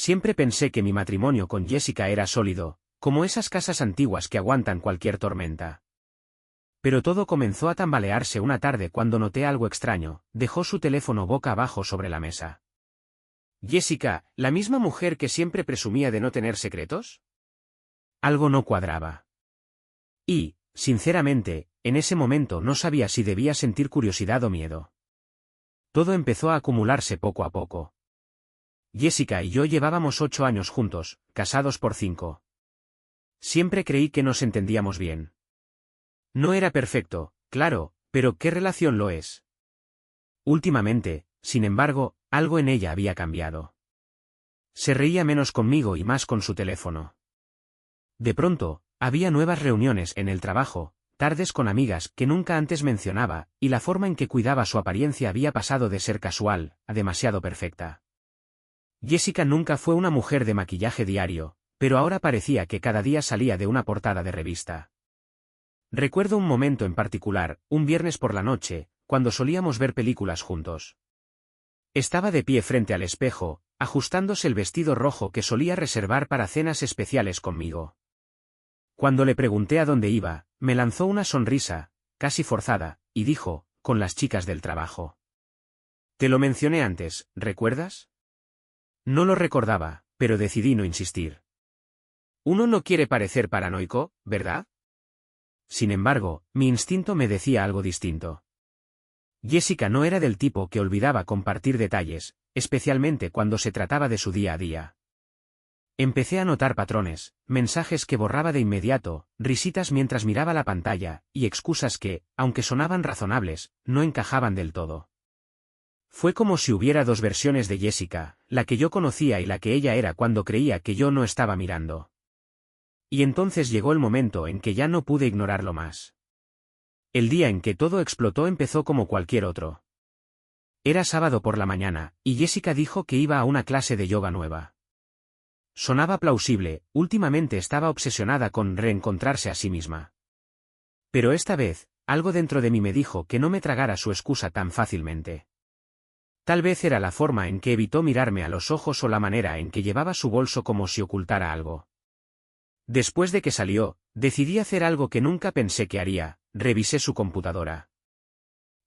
Siempre pensé que mi matrimonio con Jessica era sólido, como esas casas antiguas que aguantan cualquier tormenta. Pero todo comenzó a tambalearse una tarde cuando noté algo extraño. Dejó su teléfono boca abajo sobre la mesa. ¿Jessica, la misma mujer que siempre presumía de no tener secretos? Algo no cuadraba. Y, sinceramente, en ese momento no sabía si debía sentir curiosidad o miedo. Todo empezó a acumularse poco a poco. Jessica y yo llevábamos 8 años juntos, casados por 5. Siempre creí que nos entendíamos bien. No era perfecto, claro, pero ¿qué relación lo es? Últimamente, sin embargo, algo en ella había cambiado. Se reía menos conmigo y más con su teléfono. De pronto, había nuevas reuniones en el trabajo, tardes con amigas que nunca antes mencionaba, y la forma en que cuidaba su apariencia había pasado de ser casual a demasiado perfecta. Jessica nunca fue una mujer de maquillaje diario, pero ahora parecía que cada día salía de una portada de revista. Recuerdo un momento en particular, un viernes por la noche, cuando solíamos ver películas juntos. Estaba de pie frente al espejo, ajustándose el vestido rojo que solía reservar para cenas especiales conmigo. Cuando le pregunté a dónde iba, me lanzó una sonrisa, casi forzada, y dijo, con las chicas del trabajo. Te lo mencioné antes, ¿recuerdas? No lo recordaba, pero decidí no insistir. Uno no quiere parecer paranoico, ¿verdad? Sin embargo, mi instinto me decía algo distinto. Jessica no era del tipo que olvidaba compartir detalles, especialmente cuando se trataba de su día a día. Empecé a notar patrones, mensajes que borraba de inmediato, risitas mientras miraba la pantalla, y excusas que, aunque sonaban razonables, no encajaban del todo. Fue como si hubiera dos versiones de Jessica, la que yo conocía y la que ella era cuando creía que yo no estaba mirando. Y entonces llegó el momento en que ya no pude ignorarlo más. El día en que todo explotó empezó como cualquier otro. Era sábado por la mañana, y Jessica dijo que iba a una clase de yoga nueva. Sonaba plausible, últimamente estaba obsesionada con reencontrarse a sí misma. Pero esta vez, algo dentro de mí me dijo que no me tragara su excusa tan fácilmente. Tal vez era la forma en que evitó mirarme a los ojos o la manera en que llevaba su bolso como si ocultara algo. Después de que salió, decidí hacer algo que nunca pensé que haría, revisé su computadora.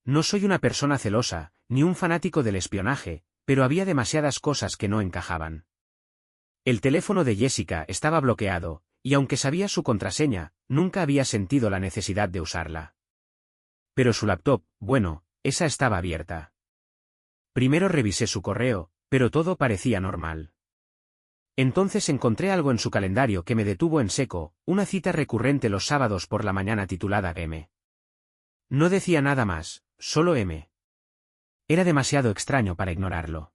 No soy una persona celosa, ni un fanático del espionaje, pero había demasiadas cosas que no encajaban. El teléfono de Jessica estaba bloqueado, y aunque sabía su contraseña, nunca había sentido la necesidad de usarla. Pero su laptop, bueno, esa estaba abierta. Primero revisé su correo, pero todo parecía normal. Entonces encontré algo en su calendario que me detuvo en seco, una cita recurrente los sábados por la mañana titulada M. No decía nada más, solo M. Era demasiado extraño para ignorarlo.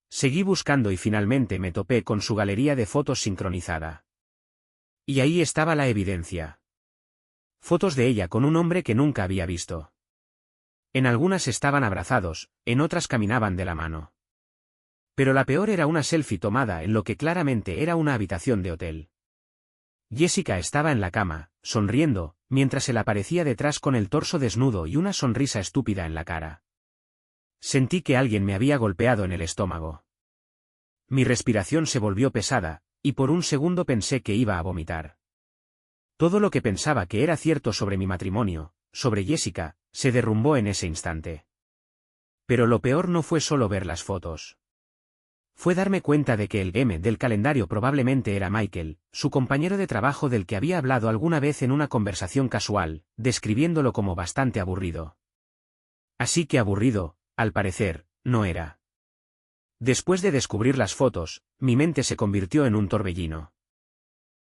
Seguí buscando y finalmente me topé con su galería de fotos sincronizada. Y ahí estaba la evidencia. Fotos de ella con un hombre que nunca había visto. En algunas estaban abrazados, en otras caminaban de la mano. Pero la peor era una selfie tomada en lo que claramente era una habitación de hotel. Jessica estaba en la cama, sonriendo, mientras él aparecía detrás con el torso desnudo y una sonrisa estúpida en la cara. Sentí que alguien me había golpeado en el estómago. Mi respiración se volvió pesada, y por un segundo pensé que iba a vomitar. Todo lo que pensaba que era cierto sobre mi matrimonio, sobre Jessica, se derrumbó en ese instante. Pero lo peor no fue solo ver las fotos. Fue darme cuenta de que el M del calendario probablemente era Michael, su compañero de trabajo del que había hablado alguna vez en una conversación casual, describiéndolo como bastante aburrido. Así que aburrido, al parecer, no era. Después de descubrir las fotos, mi mente se convirtió en un torbellino.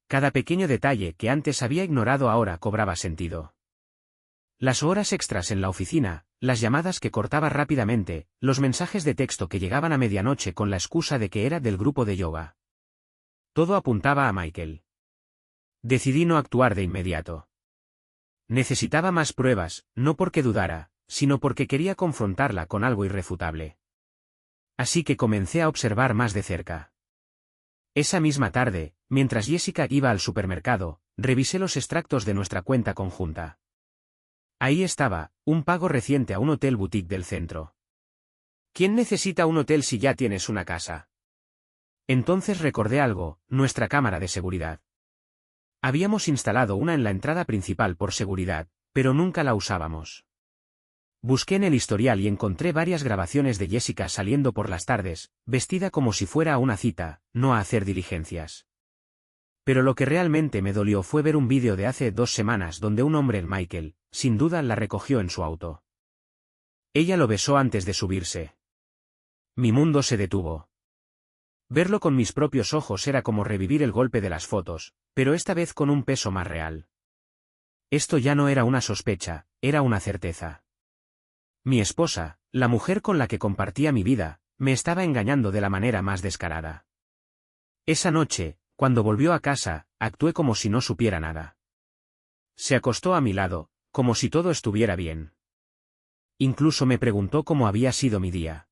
Cada pequeño detalle que antes había ignorado ahora cobraba sentido. Las horas extras en la oficina, las llamadas que cortaba rápidamente, los mensajes de texto que llegaban a medianoche con la excusa de que era del grupo de yoga. Todo apuntaba a Michael. Decidí no actuar de inmediato. Necesitaba más pruebas, no porque dudara, sino porque quería confrontarla con algo irrefutable. Así que comencé a observar más de cerca. Esa misma tarde, mientras Jessica iba al supermercado, revisé los extractos de nuestra cuenta conjunta. Ahí estaba, un pago reciente a un hotel boutique del centro. ¿Quién necesita un hotel si ya tienes una casa? Entonces recordé algo, nuestra cámara de seguridad. Habíamos instalado una en la entrada principal por seguridad, pero nunca la usábamos. Busqué en el historial y encontré varias grabaciones de Jessica saliendo por las tardes, vestida como si fuera a una cita, no a hacer diligencias. Pero lo que realmente me dolió fue ver un vídeo de hace 2 semanas donde un hombre, el Michael, sin duda la recogió en su auto. Ella lo besó antes de subirse. Mi mundo se detuvo. Verlo con mis propios ojos era como revivir el golpe de las fotos, pero esta vez con un peso más real. Esto ya no era una sospecha, era una certeza. Mi esposa, la mujer con la que compartía mi vida, me estaba engañando de la manera más descarada. Esa noche, cuando volvió a casa, actué como si no supiera nada. Se acostó a mi lado, como si todo estuviera bien. Incluso me preguntó cómo había sido mi día.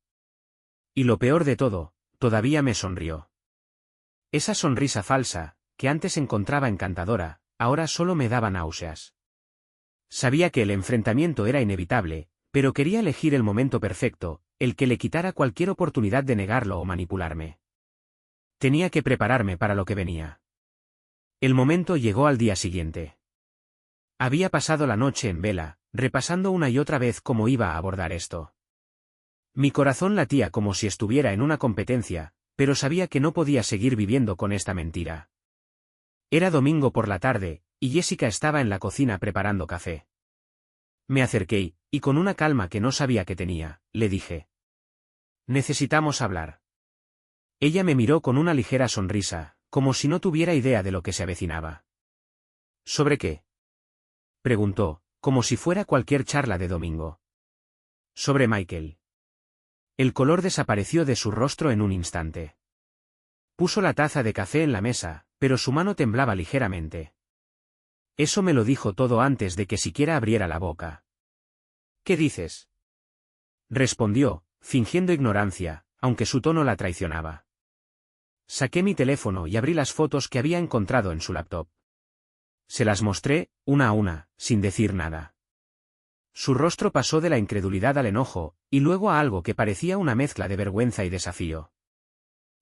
Y lo peor de todo, todavía me sonrió. Esa sonrisa falsa, que antes encontraba encantadora, ahora solo me daba náuseas. Sabía que el enfrentamiento era inevitable, pero quería elegir el momento perfecto, el que le quitara cualquier oportunidad de negarlo o manipularme. Tenía que prepararme para lo que venía. El momento llegó al día siguiente. Había pasado la noche en vela, repasando una y otra vez cómo iba a abordar esto. Mi corazón latía como si estuviera en una competencia, pero sabía que no podía seguir viviendo con esta mentira. Era domingo por la tarde, y Jessica estaba en la cocina preparando café. Me acerqué, y con una calma que no sabía que tenía, le dije: «Necesitamos hablar». Ella me miró con una ligera sonrisa, como si no tuviera idea de lo que se avecinaba. «¿Sobre qué?», preguntó, como si fuera cualquier charla de domingo. «Sobre Michael». El color desapareció de su rostro en un instante. Puso la taza de café en la mesa, pero su mano temblaba ligeramente. Eso me lo dijo todo antes de que siquiera abriera la boca. «¿Qué dices?», respondió, fingiendo ignorancia, aunque su tono la traicionaba. Saqué mi teléfono y abrí las fotos que había encontrado en su laptop. Se las mostré, una a una, sin decir nada. Su rostro pasó de la incredulidad al enojo, y luego a algo que parecía una mezcla de vergüenza y desafío.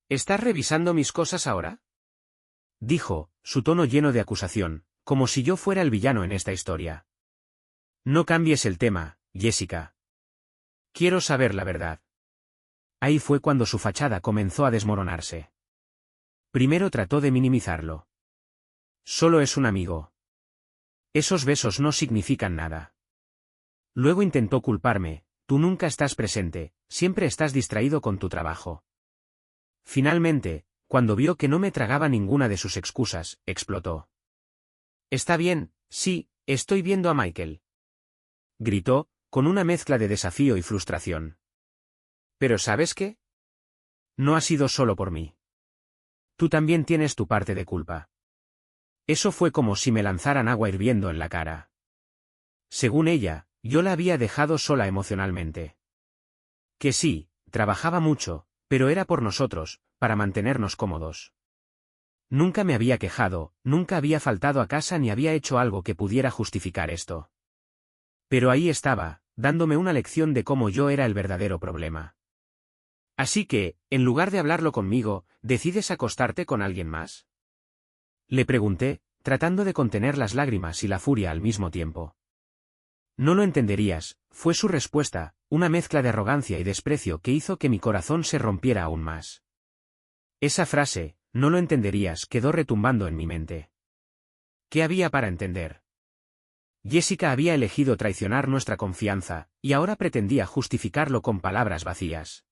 «¿Estás revisando mis cosas ahora?», dijo, su tono lleno de acusación, como si yo fuera el villano en esta historia. «No cambies el tema, Jessica. Quiero saber la verdad». Ahí fue cuando su fachada comenzó a desmoronarse. Primero trató de minimizarlo. «Solo es un amigo. Esos besos no significan nada». Luego intentó culparme: «Tú nunca estás presente, siempre estás distraído con tu trabajo». Finalmente, cuando vio que no me tragaba ninguna de sus excusas, explotó. «Está bien, sí, estoy viendo a Michael», gritó, con una mezcla de desafío y frustración. «Pero ¿sabes qué? No ha sido solo por mí. Tú también tienes tu parte de culpa». Eso fue como si me lanzaran agua hirviendo en la cara. Según ella, yo la había dejado sola emocionalmente. Que sí, trabajaba mucho, pero era por nosotros, para mantenernos cómodos. Nunca me había quejado, nunca había faltado a casa ni había hecho algo que pudiera justificar esto. Pero ahí estaba, dándome una lección de cómo yo era el verdadero problema. «Así que, en lugar de hablarlo conmigo, ¿decides acostarte con alguien más?», le pregunté, tratando de contener las lágrimas y la furia al mismo tiempo. «No lo entenderías», fue su respuesta, una mezcla de arrogancia y desprecio que hizo que mi corazón se rompiera aún más. Esa frase, «no lo entenderías», quedó retumbando en mi mente. ¿Qué había para entender? Jessica había elegido traicionar nuestra confianza, y ahora pretendía justificarlo con palabras vacías.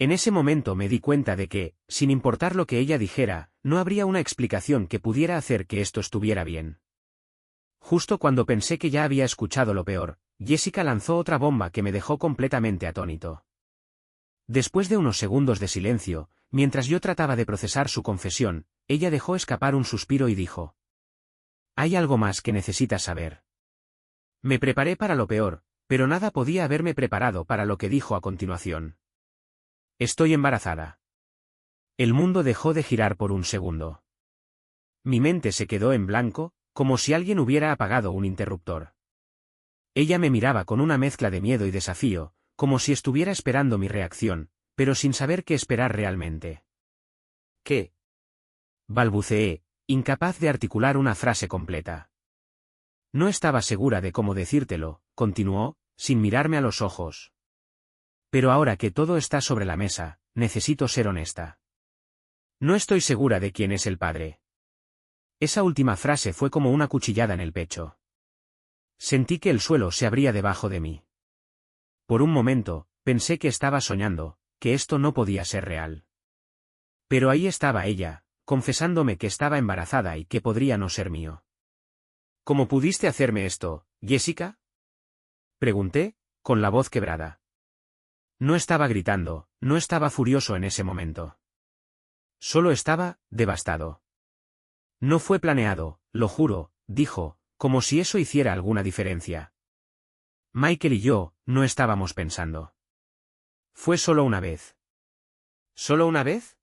En ese momento me di cuenta de que, sin importar lo que ella dijera, no habría una explicación que pudiera hacer que esto estuviera bien. Justo cuando pensé que ya había escuchado lo peor, Jessica lanzó otra bomba que me dejó completamente atónito. Después de unos segundos de silencio, mientras yo trataba de procesar su confesión, ella dejó escapar un suspiro y dijo: «Hay algo más que necesitas saber». Me preparé para lo peor, pero nada podía haberme preparado para lo que dijo a continuación. «Estoy embarazada». El mundo dejó de girar por un segundo. Mi mente se quedó en blanco, como si alguien hubiera apagado un interruptor. Ella me miraba con una mezcla de miedo y desafío, como si estuviera esperando mi reacción, pero sin saber qué esperar realmente. ¿Qué? Balbuceé, incapaz de articular una frase completa. No estaba segura de cómo decírtelo, continuó, sin mirarme a los ojos. Pero ahora que todo está sobre la mesa, necesito ser honesta. No estoy segura de quién es el padre. Esa última frase fue como una cuchillada en el pecho. Sentí que el suelo se abría debajo de mí. Por un momento, pensé que estaba soñando, que esto no podía ser real. Pero ahí estaba ella, confesándome que estaba embarazada y que podría no ser mío. ¿Cómo pudiste hacerme esto, Jessica? Pregunté, con la voz quebrada. No estaba gritando, no estaba furioso en ese momento. Solo estaba devastado. No fue planeado, lo juro, dijo, como si eso hiciera alguna diferencia. Michael y yo no estábamos pensando. Fue solo una vez. ¿Solo una vez?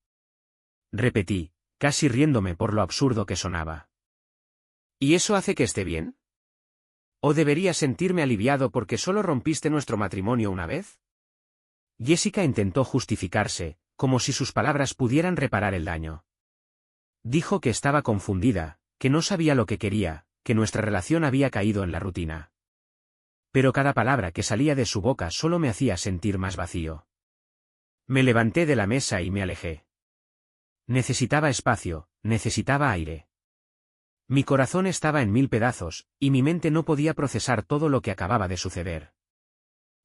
Repetí, casi riéndome por lo absurdo que sonaba. ¿Y eso hace que esté bien? ¿O debería sentirme aliviado porque solo rompiste nuestro matrimonio una vez? Jessica intentó justificarse, como si sus palabras pudieran reparar el daño. Dijo que estaba confundida, que no sabía lo que quería, que nuestra relación había caído en la rutina. Pero cada palabra que salía de su boca solo me hacía sentir más vacío. Me levanté de la mesa y me alejé. Necesitaba espacio, necesitaba aire. Mi corazón estaba en 1000 pedazos, y mi mente no podía procesar todo lo que acababa de suceder.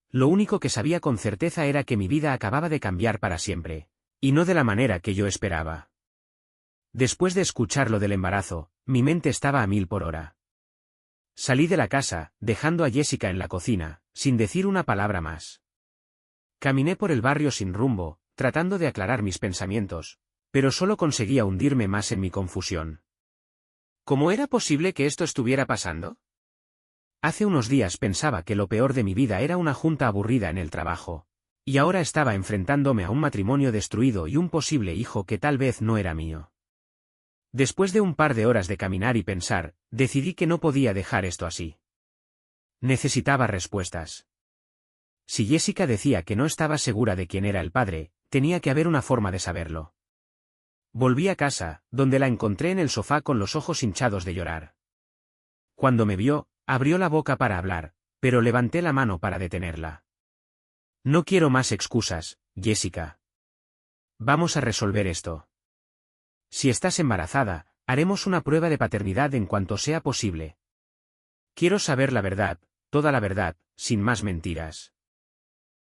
Lo único que sabía con certeza era que mi vida acababa de cambiar para siempre, y no de la manera que yo esperaba. Después de escuchar lo del embarazo, mi mente estaba a 1000 por hora. Salí de la casa, dejando a Jessica en la cocina, sin decir una palabra más. Caminé por el barrio sin rumbo, tratando de aclarar mis pensamientos, pero solo conseguía hundirme más en mi confusión. ¿Cómo era posible que esto estuviera pasando? Hace unos días pensaba que lo peor de mi vida era una junta aburrida en el trabajo, y ahora estaba enfrentándome a un matrimonio destruido y un posible hijo que tal vez no era mío. Después de un par de horas de caminar y pensar, decidí que no podía dejar esto así. Necesitaba respuestas. Si Jessica decía que no estaba segura de quién era el padre, tenía que haber una forma de saberlo. Volví a casa, donde la encontré en el sofá con los ojos hinchados de llorar. Cuando me vio, abrió la boca para hablar, pero levanté la mano para detenerla. No quiero más excusas, Jessica. Vamos a resolver esto. Si estás embarazada, haremos una prueba de paternidad en cuanto sea posible. Quiero saber la verdad, toda la verdad, sin más mentiras.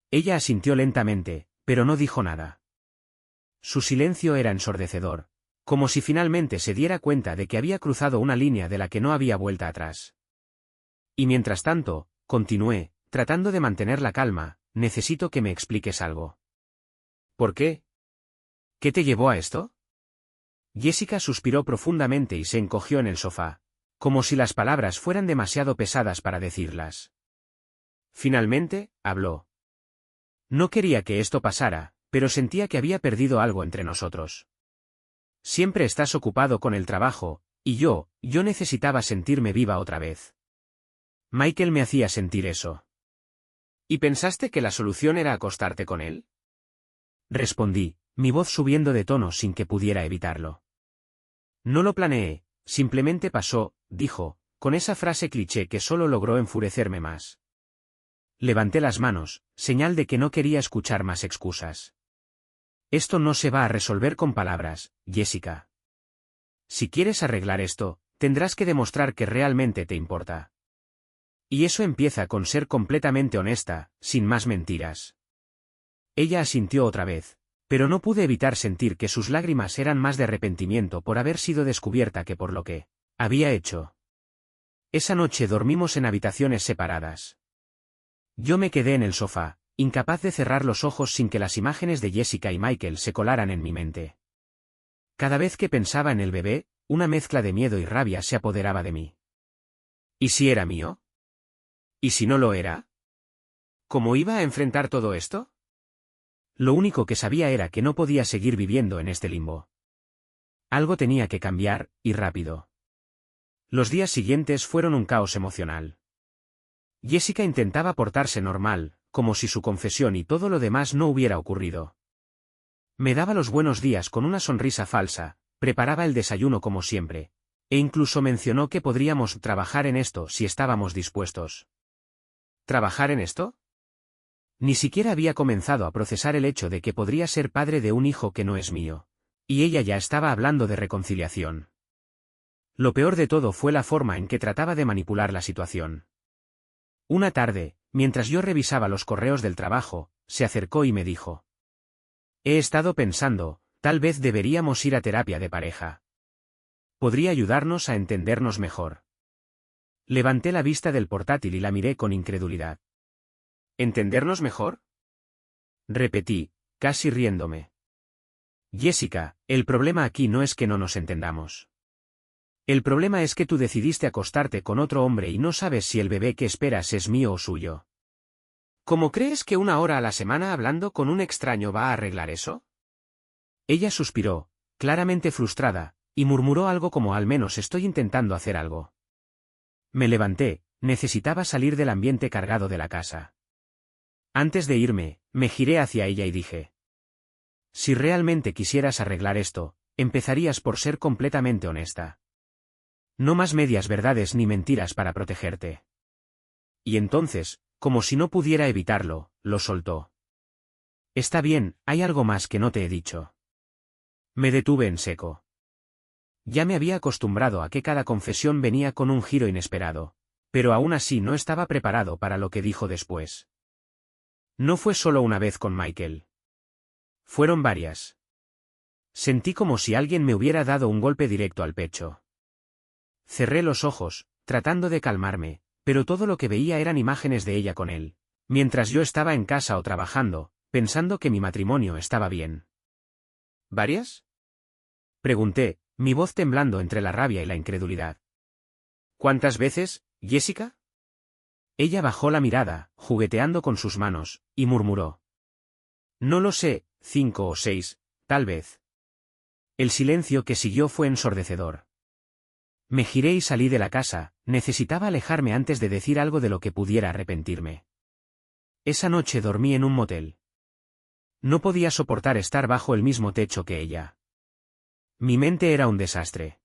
Ella asintió lentamente, pero no dijo nada. Su silencio era ensordecedor, como si finalmente se diera cuenta de que había cruzado una línea de la que no había vuelta atrás. Y mientras tanto, continué, tratando de mantener la calma, necesito que me expliques algo. ¿Por qué? ¿Qué te llevó a esto? Jessica suspiró profundamente y se encogió en el sofá, como si las palabras fueran demasiado pesadas para decirlas. Finalmente, habló. No quería que esto pasara, pero sentía que había perdido algo entre nosotros. Siempre estás ocupado con el trabajo, y yo necesitaba sentirme viva otra vez. Michael me hacía sentir eso. ¿Y pensaste que la solución era acostarte con él? Respondí, mi voz subiendo de tono sin que pudiera evitarlo. No lo planeé, simplemente pasó, dijo, con esa frase cliché que solo logró enfurecerme más. Levanté las manos, señal de que no quería escuchar más excusas. Esto no se va a resolver con palabras, Jessica. Si quieres arreglar esto, tendrás que demostrar que realmente te importa. Y eso empieza con ser completamente honesta, sin más mentiras. Ella asintió otra vez, pero no pude evitar sentir que sus lágrimas eran más de arrepentimiento por haber sido descubierta que por lo que había hecho. Esa noche dormimos en habitaciones separadas. Yo me quedé en el sofá, incapaz de cerrar los ojos sin que las imágenes de Jessica y Michael se colaran en mi mente. Cada vez que pensaba en el bebé, una mezcla de miedo y rabia se apoderaba de mí. ¿Y si era mío? ¿Y si no lo era? ¿Cómo iba a enfrentar todo esto? Lo único que sabía era que no podía seguir viviendo en este limbo. Algo tenía que cambiar, y rápido. Los días siguientes fueron un caos emocional. Jessica intentaba portarse normal, como si su confesión y todo lo demás no hubiera ocurrido. Me daba los buenos días con una sonrisa falsa, preparaba el desayuno como siempre, e incluso mencionó que podríamos trabajar en esto si estábamos dispuestos. ¿Trabajar en esto? Ni siquiera había comenzado a procesar el hecho de que podría ser padre de un hijo que no es mío. Y ella ya estaba hablando de reconciliación. Lo peor de todo fue la forma en que trataba de manipular la situación. Una tarde, mientras yo revisaba los correos del trabajo, se acercó y me dijo: He estado pensando, tal vez deberíamos ir a terapia de pareja. Podría ayudarnos a entendernos mejor. Levanté la vista del portátil y la miré con incredulidad. ¿Entendernos mejor? Repetí, casi riéndome. Jessica, el problema aquí no es que no nos entendamos. El problema es que tú decidiste acostarte con otro hombre y no sabes si el bebé que esperas es mío o suyo. ¿Cómo crees que 1 hora a la semana hablando con un extraño va a arreglar eso? Ella suspiró, claramente frustrada, y murmuró algo como: al menos estoy intentando hacer algo. Me levanté, necesitaba salir del ambiente cargado de la casa. Antes de irme, me giré hacia ella y dije: si realmente quisieras arreglar esto, empezarías por ser completamente honesta. No más medias verdades ni mentiras para protegerte. Y entonces, como si no pudiera evitarlo, lo soltó. Está bien, hay algo más que no te he dicho. Me detuve en seco. Ya me había acostumbrado a que cada confesión venía con un giro inesperado, pero aún así no estaba preparado para lo que dijo después. No fue solo una vez con Michael. Fueron varias. Sentí como si alguien me hubiera dado un golpe directo al pecho. Cerré los ojos, tratando de calmarme, pero todo lo que veía eran imágenes de ella con él, mientras yo estaba en casa o trabajando, pensando que mi matrimonio estaba bien. ¿Varias? Pregunté, mi voz temblando entre la rabia y la incredulidad. ¿Cuántas veces, Jessica? Ella bajó la mirada, jugueteando con sus manos, y murmuró: no lo sé, 5 o 6, tal vez. El silencio que siguió fue ensordecedor. Me giré y salí de la casa, necesitaba alejarme antes de decir algo de lo que pudiera arrepentirme. Esa noche dormí en un motel. No podía soportar estar bajo el mismo techo que ella. Mi mente era un desastre.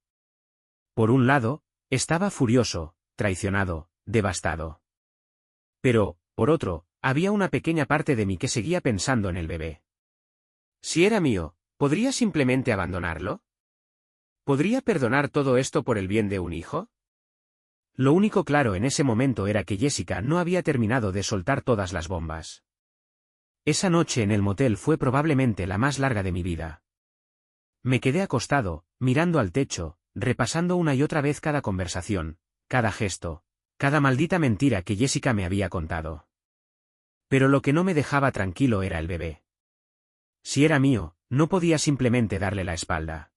Por un lado, estaba furioso, traicionado, devastado. Pero, por otro, había una pequeña parte de mí que seguía pensando en el bebé. Si era mío, ¿podría simplemente abandonarlo? ¿Podría perdonar todo esto por el bien de un hijo? Lo único claro en ese momento era que Jessica no había terminado de soltar todas las bombas. Esa noche en el motel fue probablemente la más larga de mi vida. Me quedé acostado, mirando al techo, repasando una y otra vez cada conversación, cada gesto, cada maldita mentira que Jessica me había contado. Pero lo que no me dejaba tranquilo era el bebé. Si era mío, no podía simplemente darle la espalda.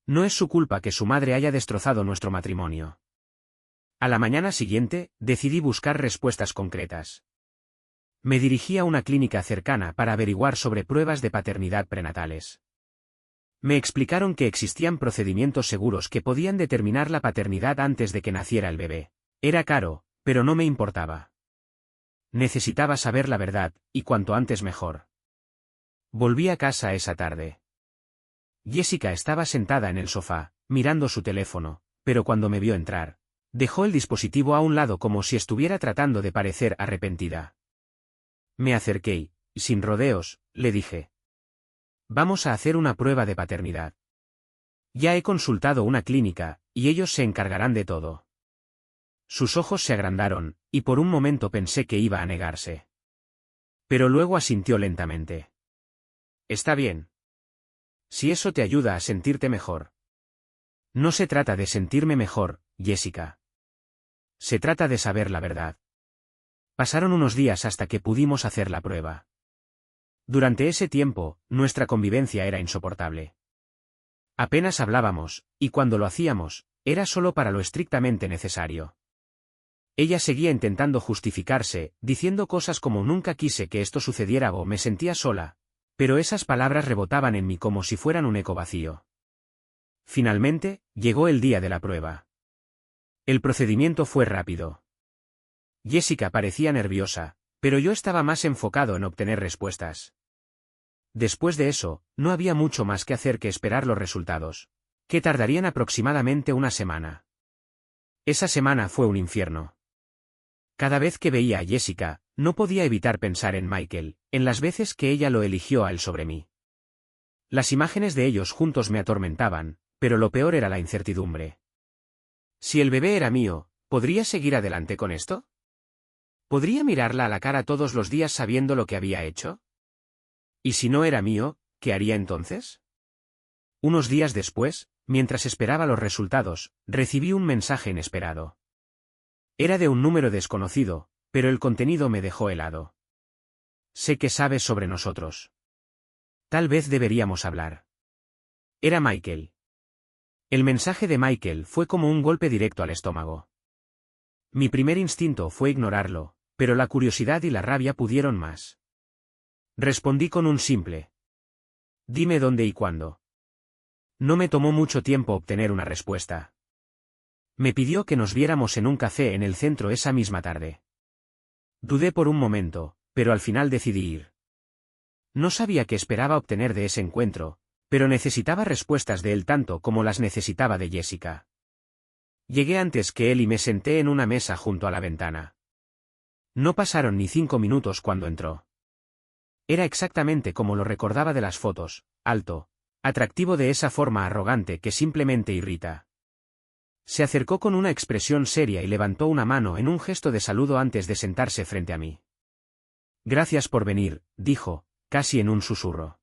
No es su culpa que su madre haya destrozado nuestro matrimonio. A la mañana siguiente, decidí buscar respuestas concretas. Me dirigí a una clínica cercana para averiguar sobre pruebas de paternidad prenatales. Me explicaron que existían procedimientos seguros que podían determinar la paternidad antes de que naciera el bebé. Era caro, pero no me importaba. Necesitaba saber la verdad, y cuanto antes mejor. Volví a casa esa tarde. Jessica estaba sentada en el sofá, mirando su teléfono, pero cuando me vio entrar, dejó el dispositivo a un lado como si estuviera tratando de parecer arrepentida. Me acerqué y, sin rodeos, le dije: vamos a hacer una prueba de paternidad. Ya he consultado una clínica, y ellos se encargarán de todo. Sus ojos se agrandaron, y por un momento pensé que iba a negarse. Pero luego asintió lentamente. Está bien. Si eso te ayuda a sentirte mejor. No se trata de sentirme mejor, Jessica. Se trata de saber la verdad. Pasaron unos días hasta que pudimos hacer la prueba. Durante ese tiempo, nuestra convivencia era insoportable. Apenas hablábamos, y cuando lo hacíamos, era solo para lo estrictamente necesario. Ella seguía intentando justificarse, diciendo cosas como: nunca quise que esto sucediera o me sentía sola. Pero esas palabras rebotaban en mí como si fueran un eco vacío. Finalmente, llegó el día de la prueba. El procedimiento fue rápido. Jessica parecía nerviosa, pero yo estaba más enfocado en obtener respuestas. Después de eso, no había mucho más que hacer que esperar los resultados, que tardarían aproximadamente una semana. Esa semana fue un infierno. Cada vez que veía a Jessica, no podía evitar pensar en Michael, en las veces que ella lo eligió a él sobre mí. Las imágenes de ellos juntos me atormentaban, pero lo peor era la incertidumbre. Si el bebé era mío, ¿podría seguir adelante con esto? ¿Podría mirarla a la cara todos los días sabiendo lo que había hecho? ¿Y si no era mío, qué haría entonces? Unos días después, mientras esperaba los resultados, recibí un mensaje inesperado. Era de un número desconocido, pero el contenido me dejó helado. Sé que sabes sobre nosotros. Tal vez deberíamos hablar. Era Michael. El mensaje de Michael fue como un golpe directo al estómago. Mi primer instinto fue ignorarlo, pero la curiosidad y la rabia pudieron más. Respondí con un simple: dime dónde y cuándo. No me tomó mucho tiempo obtener una respuesta. Me pidió que nos viéramos en un café en el centro esa misma tarde. Dudé por un momento, pero al final decidí ir. No sabía qué esperaba obtener de ese encuentro, pero necesitaba respuestas de él tanto como las necesitaba de Jessica. Llegué antes que él y me senté en una mesa junto a la ventana. No pasaron ni 5 minutos cuando entró. Era exactamente como lo recordaba de las fotos, alto, atractivo de esa forma arrogante que simplemente irrita. Se acercó con una expresión seria y levantó una mano en un gesto de saludo antes de sentarse frente a mí. Gracias por venir, dijo, casi en un susurro.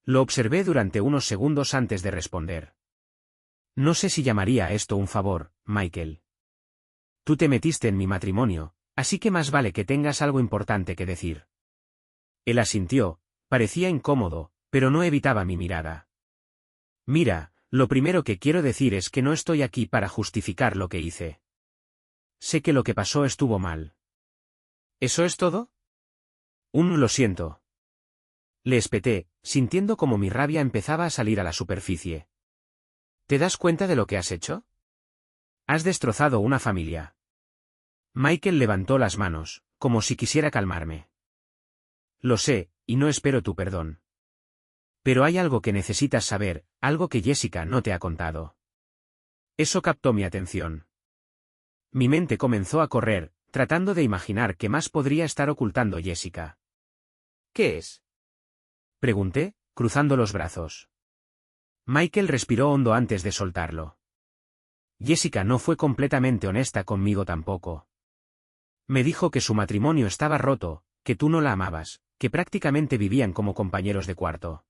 Lo observé durante unos segundos antes de responder. No sé si llamaría a esto un favor, Michael. Tú te metiste en mi matrimonio, así que más vale que tengas algo importante que decir. Él asintió, parecía incómodo, pero no evitaba mi mirada. Mira, lo primero que quiero decir es que no estoy aquí para justificar lo que hice. Sé que lo que pasó estuvo mal. ¿Eso es todo? Lo siento. Le espeté, sintiendo como mi rabia empezaba a salir a la superficie. ¿Te das cuenta de lo que has hecho? Has destrozado una familia. Michael levantó las manos, como si quisiera calmarme. Lo sé, y no espero tu perdón. Pero hay algo que necesitas saber, algo que Jessica no te ha contado. Eso captó mi atención. Mi mente comenzó a correr, tratando de imaginar qué más podría estar ocultando Jessica. ¿Qué es? Pregunté, cruzando los brazos. Michael respiró hondo antes de soltarlo. Jessica no fue completamente honesta conmigo tampoco. Me dijo que su matrimonio estaba roto, que tú no la amabas, que prácticamente vivían como compañeros de cuarto.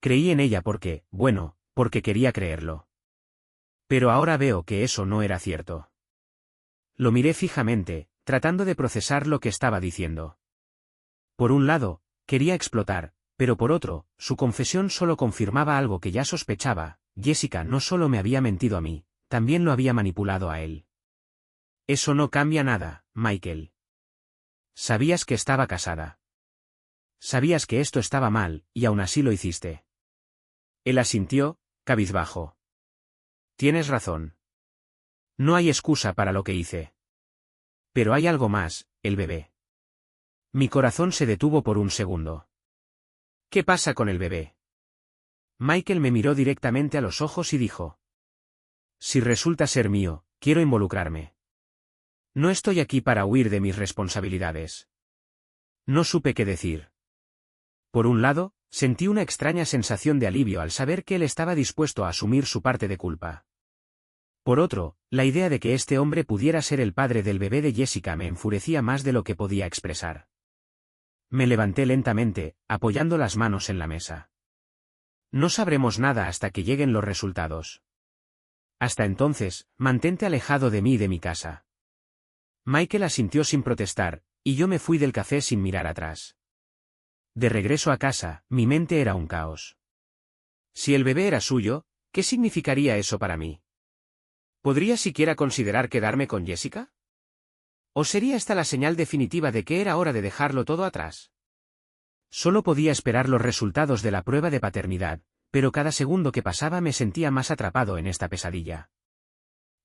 Creí en ella porque quería creerlo. Pero ahora veo que eso no era cierto. Lo miré fijamente, tratando de procesar lo que estaba diciendo. Por un lado, quería explotar, pero por otro, su confesión solo confirmaba algo que ya sospechaba: Jessica no solo me había mentido a mí, también lo había manipulado a él. Eso no cambia nada, Michael. Sabías que estaba casada. Sabías que esto estaba mal, y aún así lo hiciste. Él asintió, cabizbajo. Tienes razón. No hay excusa para lo que hice. Pero hay algo más, el bebé. Mi corazón se detuvo por un segundo. ¿Qué pasa con el bebé? Michael me miró directamente a los ojos y dijo: si resulta ser mío, quiero involucrarme. No estoy aquí para huir de mis responsabilidades. No supe qué decir. Por un lado, sentí una extraña sensación de alivio al saber que él estaba dispuesto a asumir su parte de culpa. Por otro, la idea de que este hombre pudiera ser el padre del bebé de Jessica me enfurecía más de lo que podía expresar. Me levanté lentamente, apoyando las manos en la mesa. No sabremos nada hasta que lleguen los resultados. Hasta entonces, mantente alejado de mí y de mi casa. Michael asintió sin protestar, y yo me fui del café sin mirar atrás. De regreso a casa, mi mente era un caos. Si el bebé era suyo, ¿qué significaría eso para mí? ¿Podría siquiera considerar quedarme con Jessica? ¿O sería esta la señal definitiva de que era hora de dejarlo todo atrás? Solo podía esperar los resultados de la prueba de paternidad, pero cada segundo que pasaba me sentía más atrapado en esta pesadilla.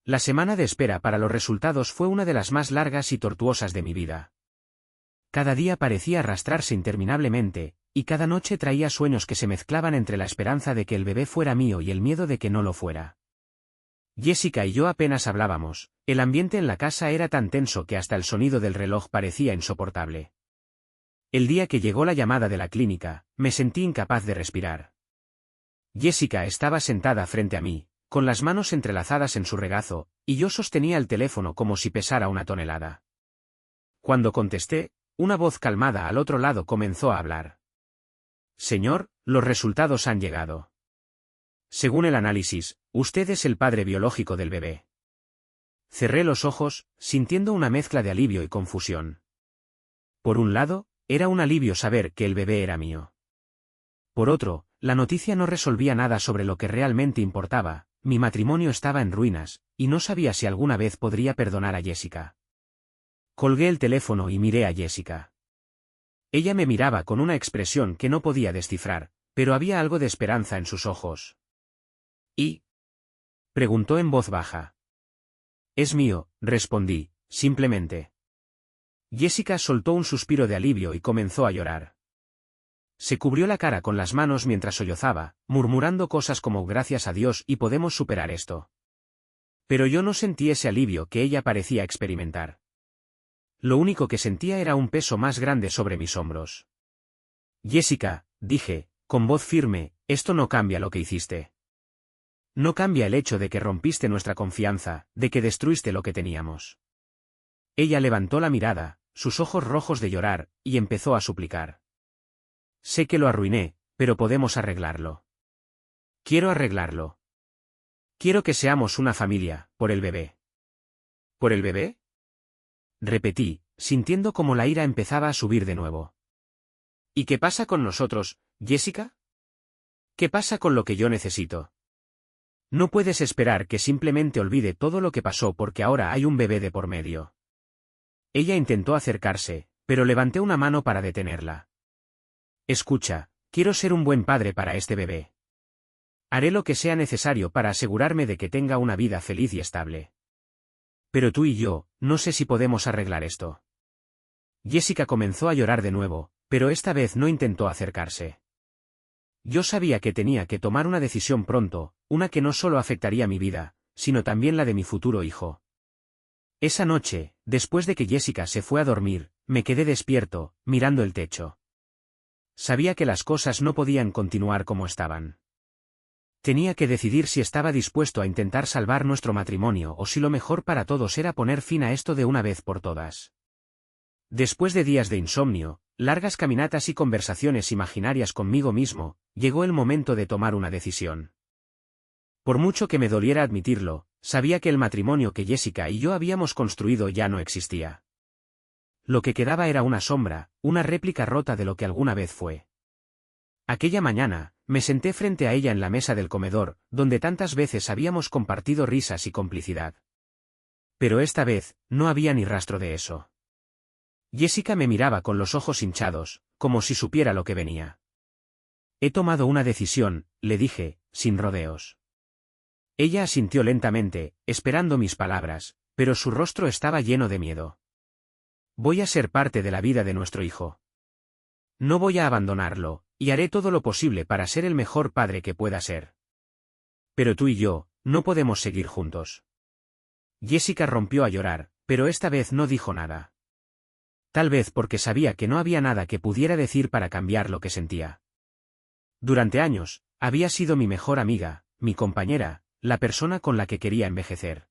La semana de espera para los resultados fue una de las más largas y tortuosas de mi vida. Cada día parecía arrastrarse interminablemente, y cada noche traía sueños que se mezclaban entre la esperanza de que el bebé fuera mío y el miedo de que no lo fuera. Jessica y yo apenas hablábamos, el ambiente en la casa era tan tenso que hasta el sonido del reloj parecía insoportable. El día que llegó la llamada de la clínica, me sentí incapaz de respirar. Jessica estaba sentada frente a mí, con las manos entrelazadas en su regazo, y yo sostenía el teléfono como si pesara una tonelada. Cuando contesté, una voz calmada al otro lado comenzó a hablar. Señor, los resultados han llegado. Según el análisis, usted es el padre biológico del bebé. Cerré los ojos, sintiendo una mezcla de alivio y confusión. Por un lado, era un alivio saber que el bebé era mío. Por otro, la noticia no resolvía nada sobre lo que realmente importaba, mi matrimonio estaba en ruinas, y no sabía si alguna vez podría perdonar a Jessica. Colgué el teléfono y miré a Jessica. Ella me miraba con una expresión que no podía descifrar, pero había algo de esperanza en sus ojos. ¿Y? Preguntó en voz baja. Es mío, respondí, simplemente. Jessica soltó un suspiro de alivio y comenzó a llorar. Se cubrió la cara con las manos mientras sollozaba, murmurando cosas como gracias a Dios y podemos superar esto. Pero yo no sentí ese alivio que ella parecía experimentar. Lo único que sentía era un peso más grande sobre mis hombros. Jessica, dije, con voz firme, esto no cambia lo que hiciste. No cambia el hecho de que rompiste nuestra confianza, de que destruiste lo que teníamos. Ella levantó la mirada, sus ojos rojos de llorar, y empezó a suplicar. Sé que lo arruiné, pero podemos arreglarlo. Quiero arreglarlo. Quiero que seamos una familia, por el bebé. ¿Por el bebé? Repetí, sintiendo como la ira empezaba a subir de nuevo. ¿Y qué pasa con nosotros, Jessica? ¿Qué pasa con lo que yo necesito? No puedes esperar que simplemente olvide todo lo que pasó porque ahora hay un bebé de por medio. Ella intentó acercarse, pero levanté una mano para detenerla. Escucha, quiero ser un buen padre para este bebé. Haré lo que sea necesario para asegurarme de que tenga una vida feliz y estable. Pero tú y yo, no sé si podemos arreglar esto. Jessica comenzó a llorar de nuevo, pero esta vez no intentó acercarse. Yo sabía que tenía que tomar una decisión pronto, una que no solo afectaría mi vida, sino también la de mi futuro hijo. Esa noche, después de que Jessica se fue a dormir, me quedé despierto, mirando el techo. Sabía que las cosas no podían continuar como estaban. Tenía que decidir si estaba dispuesto a intentar salvar nuestro matrimonio o si lo mejor para todos era poner fin a esto de una vez por todas. Después de días de insomnio, largas caminatas y conversaciones imaginarias conmigo mismo, llegó el momento de tomar una decisión. Por mucho que me doliera admitirlo, sabía que el matrimonio que Jessica y yo habíamos construido ya no existía. Lo que quedaba era una sombra, una réplica rota de lo que alguna vez fue. Aquella mañana, me senté frente a ella en la mesa del comedor, donde tantas veces habíamos compartido risas y complicidad. Pero esta vez, no había ni rastro de eso. Jessica me miraba con los ojos hinchados, como si supiera lo que venía. He tomado una decisión, le dije, sin rodeos. Ella asintió lentamente, esperando mis palabras, pero su rostro estaba lleno de miedo. Voy a ser parte de la vida de nuestro hijo. No voy a abandonarlo, y haré todo lo posible para ser el mejor padre que pueda ser. Pero tú y yo, no podemos seguir juntos. Jessica rompió a llorar, pero esta vez no dijo nada. Tal vez porque sabía que no había nada que pudiera decir para cambiar lo que sentía. Durante años, había sido mi mejor amiga, mi compañera, la persona con la que quería envejecer.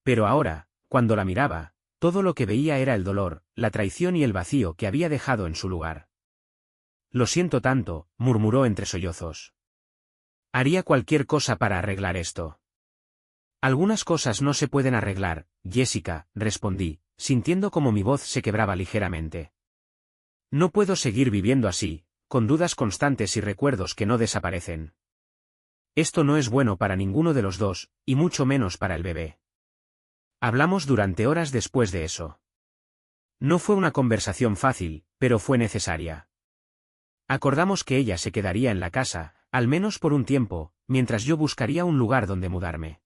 Pero ahora, cuando la miraba, todo lo que veía era el dolor, la traición y el vacío que había dejado en su lugar. Lo siento tanto, murmuró entre sollozos. Haría cualquier cosa para arreglar esto. Algunas cosas no se pueden arreglar, Jessica, respondí, sintiendo como mi voz se quebraba ligeramente. No puedo seguir viviendo así, con dudas constantes y recuerdos que no desaparecen. Esto no es bueno para ninguno de los dos, y mucho menos para el bebé. Hablamos durante horas después de eso. No fue una conversación fácil, pero fue necesaria. Acordamos que ella se quedaría en la casa, al menos por un tiempo, mientras yo buscaría un lugar donde mudarme.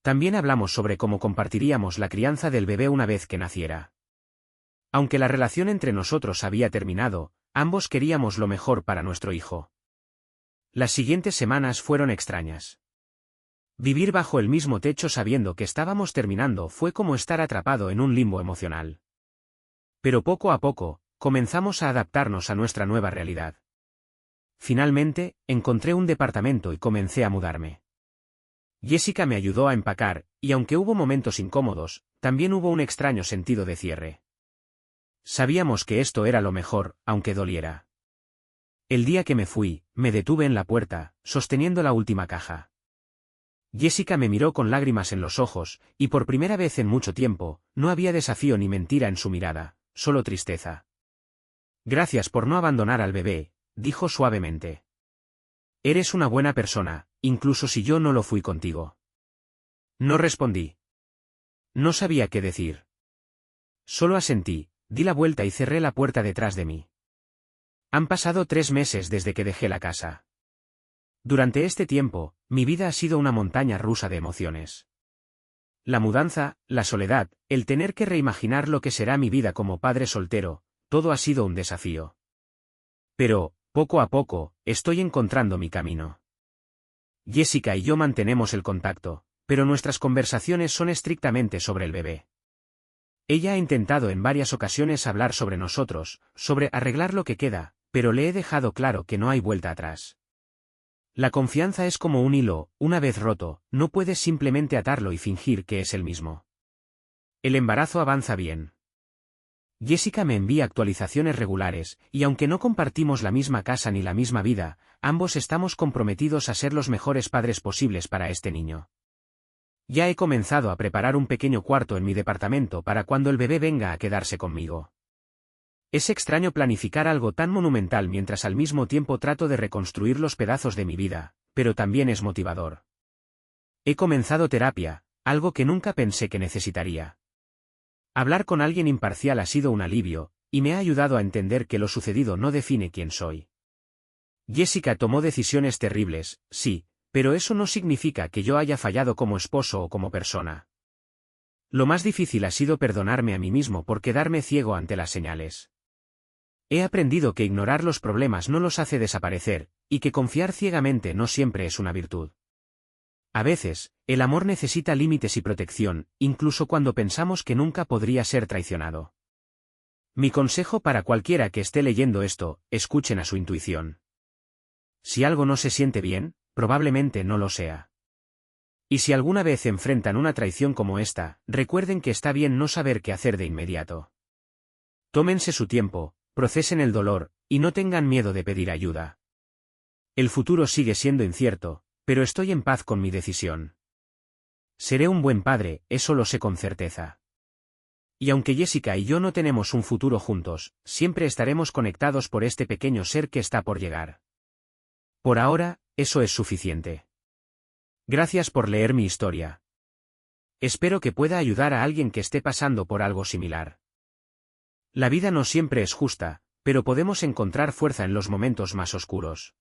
También hablamos sobre cómo compartiríamos la crianza del bebé una vez que naciera. Aunque la relación entre nosotros había terminado, ambos queríamos lo mejor para nuestro hijo. Las siguientes semanas fueron extrañas. Vivir bajo el mismo techo sabiendo que estábamos terminando fue como estar atrapado en un limbo emocional. Pero poco a poco, comenzamos a adaptarnos a nuestra nueva realidad. Finalmente, encontré un departamento y comencé a mudarme. Jessica me ayudó a empacar, y aunque hubo momentos incómodos, también hubo un extraño sentido de cierre. Sabíamos que esto era lo mejor, aunque doliera. El día que me fui, me detuve en la puerta, sosteniendo la última caja. Jessica me miró con lágrimas en los ojos, y por primera vez en mucho tiempo, no había desafío ni mentira en su mirada, solo tristeza. Gracias por no abandonar al bebé, dijo suavemente. Eres una buena persona, incluso si yo no lo fui contigo. No respondí. No sabía qué decir. Solo asentí, di la vuelta y cerré la puerta detrás de mí. Han pasado 3 meses desde que dejé la casa. Durante este tiempo, mi vida ha sido una montaña rusa de emociones. La mudanza, la soledad, el tener que reimaginar lo que será mi vida como padre soltero, todo ha sido un desafío. Pero, poco a poco, estoy encontrando mi camino. Jessica y yo mantenemos el contacto, pero nuestras conversaciones son estrictamente sobre el bebé. Ella ha intentado en varias ocasiones hablar sobre nosotros, sobre arreglar lo que queda, pero le he dejado claro que no hay vuelta atrás. La confianza es como un hilo, una vez roto, no puedes simplemente atarlo y fingir que es el mismo. El embarazo avanza bien. Jessica me envía actualizaciones regulares, y aunque no compartimos la misma casa ni la misma vida, ambos estamos comprometidos a ser los mejores padres posibles para este niño. Ya he comenzado a preparar un pequeño cuarto en mi departamento para cuando el bebé venga a quedarse conmigo. Es extraño planificar algo tan monumental mientras al mismo tiempo trato de reconstruir los pedazos de mi vida, pero también es motivador. He comenzado terapia, algo que nunca pensé que necesitaría. Hablar con alguien imparcial ha sido un alivio, y me ha ayudado a entender que lo sucedido no define quién soy. Jessica tomó decisiones terribles, sí, pero eso no significa que yo haya fallado como esposo o como persona. Lo más difícil ha sido perdonarme a mí mismo por quedarme ciego ante las señales. He aprendido que ignorar los problemas no los hace desaparecer, y que confiar ciegamente no siempre es una virtud. A veces, el amor necesita límites y protección, incluso cuando pensamos que nunca podría ser traicionado. Mi consejo para cualquiera que esté leyendo esto, escuchen a su intuición. Si algo no se siente bien, probablemente no lo sea. Y si alguna vez enfrentan una traición como esta, recuerden que está bien no saber qué hacer de inmediato. Tómense su tiempo, procesen el dolor, y no tengan miedo de pedir ayuda. El futuro sigue siendo incierto, pero estoy en paz con mi decisión. Seré un buen padre, eso lo sé con certeza. Y aunque Jessica y yo no tenemos un futuro juntos, siempre estaremos conectados por este pequeño ser que está por llegar. Por ahora, eso es suficiente. Gracias por leer mi historia. Espero que pueda ayudar a alguien que esté pasando por algo similar. La vida no siempre es justa, pero podemos encontrar fuerza en los momentos más oscuros.